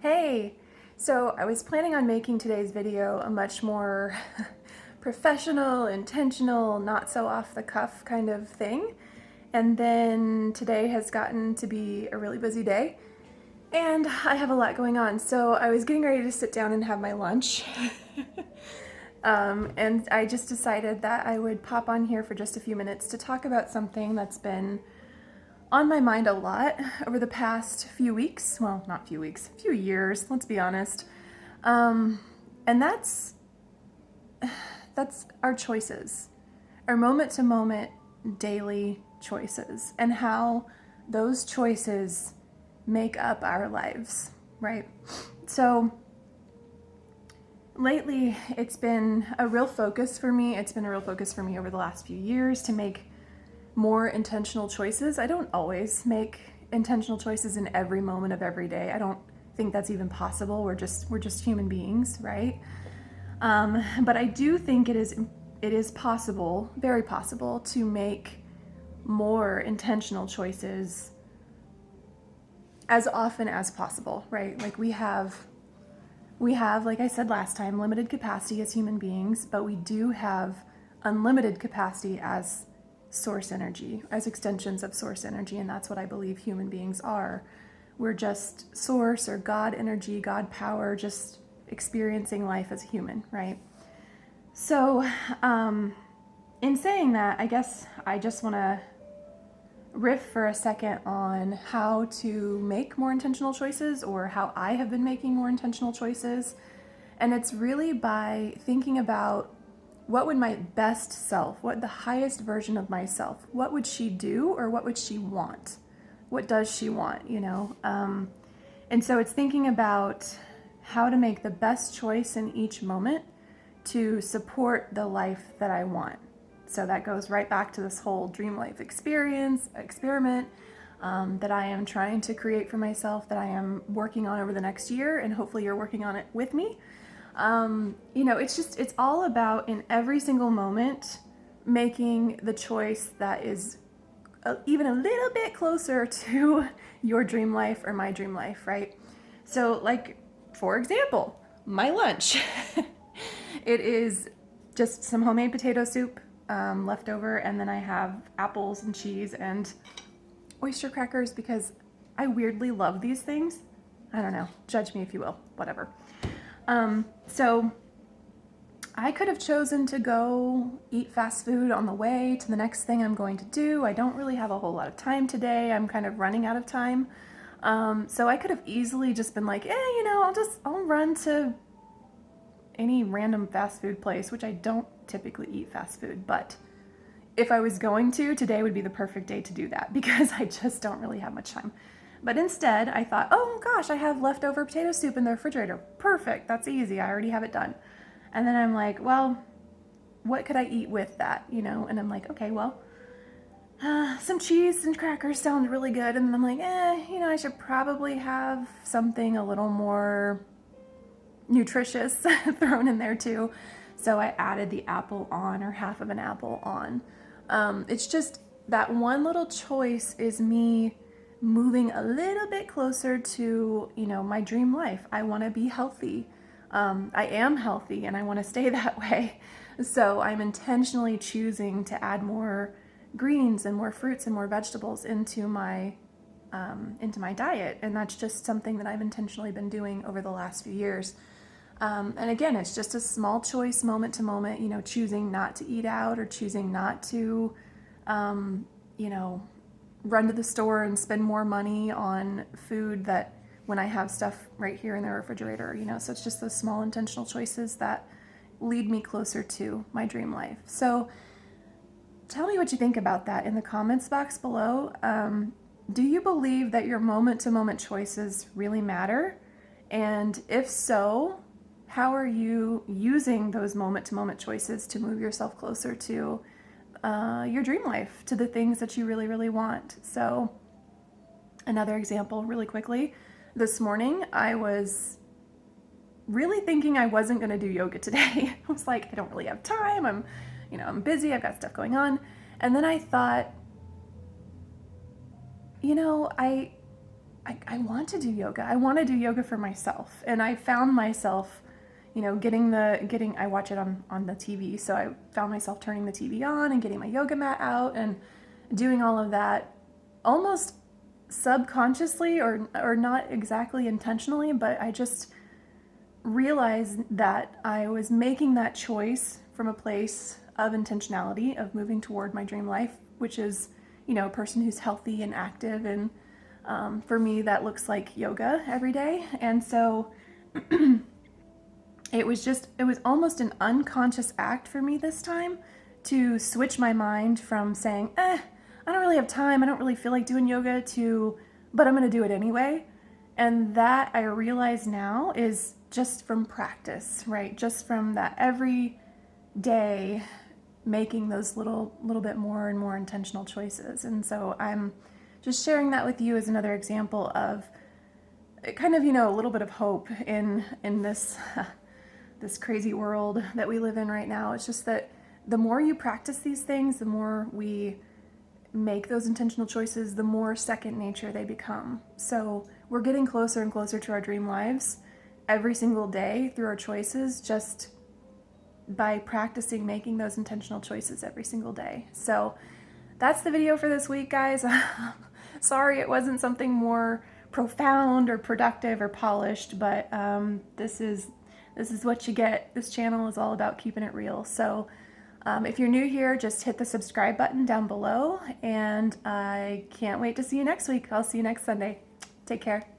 Hey! So I was planning on making today's video a much more professional, intentional, not so off the cuff kind of thing. And then today has gotten to be a really busy day and I have a lot going on. So I was getting ready to sit down and have my lunch. And I just decided that I would pop on here for just a few minutes to talk about something that's been on my mind a lot over the past few weeks. Well, not few weeks, few years, let's be honest. And that's our choices, our moment to moment daily choices, and how those choices make up our lives, right? So lately it's been a real focus for me. It's been a real focus for me over the last few years to make more intentional choices. I don't always make intentional choices in every moment of every day. I don't think that's even possible. We're just human beings, right? But I do think it is possible, very possible, to make more intentional choices as often as possible, right? Like we have, like I said last time, limited capacity as human beings, but we do have unlimited capacity as source energy, as extensions of source energy, and that's what I believe human beings are. We're just source or God energy, God power, just experiencing life as a human, right? So, in saying that, I guess I just want to riff for a second on how to make more intentional choices, or how I have been making more intentional choices. And it's really by thinking about what would my best self, what the highest version of myself, what would she do, or what would she want? What does she want, you know? And so it's thinking about how to make the best choice in each moment to support the life that I want. So that goes right back to this whole dream life experiment that I am trying to create for myself, that I am working on over the next year, and hopefully you're working on it with me. It's all about, in every single moment, making the choice that is even a little bit closer to your dream life or my dream life, right? So, like, for example, my lunch. It is just some homemade potato soup left over, and then I have apples and cheese and oyster crackers because I weirdly love these things. I don't know, judge me if you will, whatever. So I could have chosen to go eat fast food on the way to the next thing I'm going to do. I don't really have a whole lot of time today. I'm kind of running out of time. So I could have easily just been like, I'll run to any random fast food place, which I don't typically eat fast food, but if I was going to, today would be the perfect day to do that because I just don't really have much time. But instead, I thought, oh gosh, I have leftover potato soup in the refrigerator. Perfect, that's easy, I already have it done. And then I'm like, well, what could I eat with that, you know? And I'm like, okay, well, some cheese and crackers sound really good. And then I'm like, I should probably have something a little more nutritious thrown in there too. So I added the apple on, or half of an apple on. It's just that one little choice is me moving a little bit closer to, my dream life. I want to be healthy. I am healthy and I want to stay that way. So I'm intentionally choosing to add more greens and more fruits and more vegetables into my diet. And that's just something that I've intentionally been doing over the last few years. And again, it's just a small choice moment to moment, choosing not to eat out, or choosing not to, run to the store and spend more money on food that when I have stuff right here in the refrigerator, so it's just those small intentional choices that lead me closer to my dream life. So tell me what you think about that in the comments box below. Do you believe that your moment to moment choices really matter? And if so, how are you using those moment to moment choices to move yourself closer to your dream life, to the things that you really, really want? So another example really quickly, this morning I was really thinking I wasn't going to do yoga today. I was like, I don't really have time. I'm busy. I've got stuff going on. And then I thought, I want to do yoga. I want to do yoga for myself. And I found myself, I watch it on the TV. So I found myself turning the TV on and getting my yoga mat out and doing all of that almost subconsciously or not exactly intentionally, but I just realized that I was making that choice from a place of intentionality of moving toward my dream life, which is, a person who's healthy and active. And for me, that looks like yoga every day. And so it was almost an unconscious act for me this time to switch my mind from saying, I don't really have time, I don't really feel like doing yoga, to, but I'm going to do it anyway. And that, I realize now, is just from practice, right? Just from that every day making those little bit more and more intentional choices. And so I'm just sharing that with you as another example of kind of, a little bit of hope in this this crazy world that we live in right now. It's just that the more you practice these things, the more we make those intentional choices, the more second nature they become. So we're getting closer and closer to our dream lives every single day through our choices, just by practicing making those intentional choices every single day. So that's the video for this week, guys. Sorry it wasn't something more profound or productive or polished, but this is what you get. This channel is all about keeping it real. So if you're new here, just hit the subscribe button down below, and I can't wait to see you next week. I'll see you next Sunday. Take care.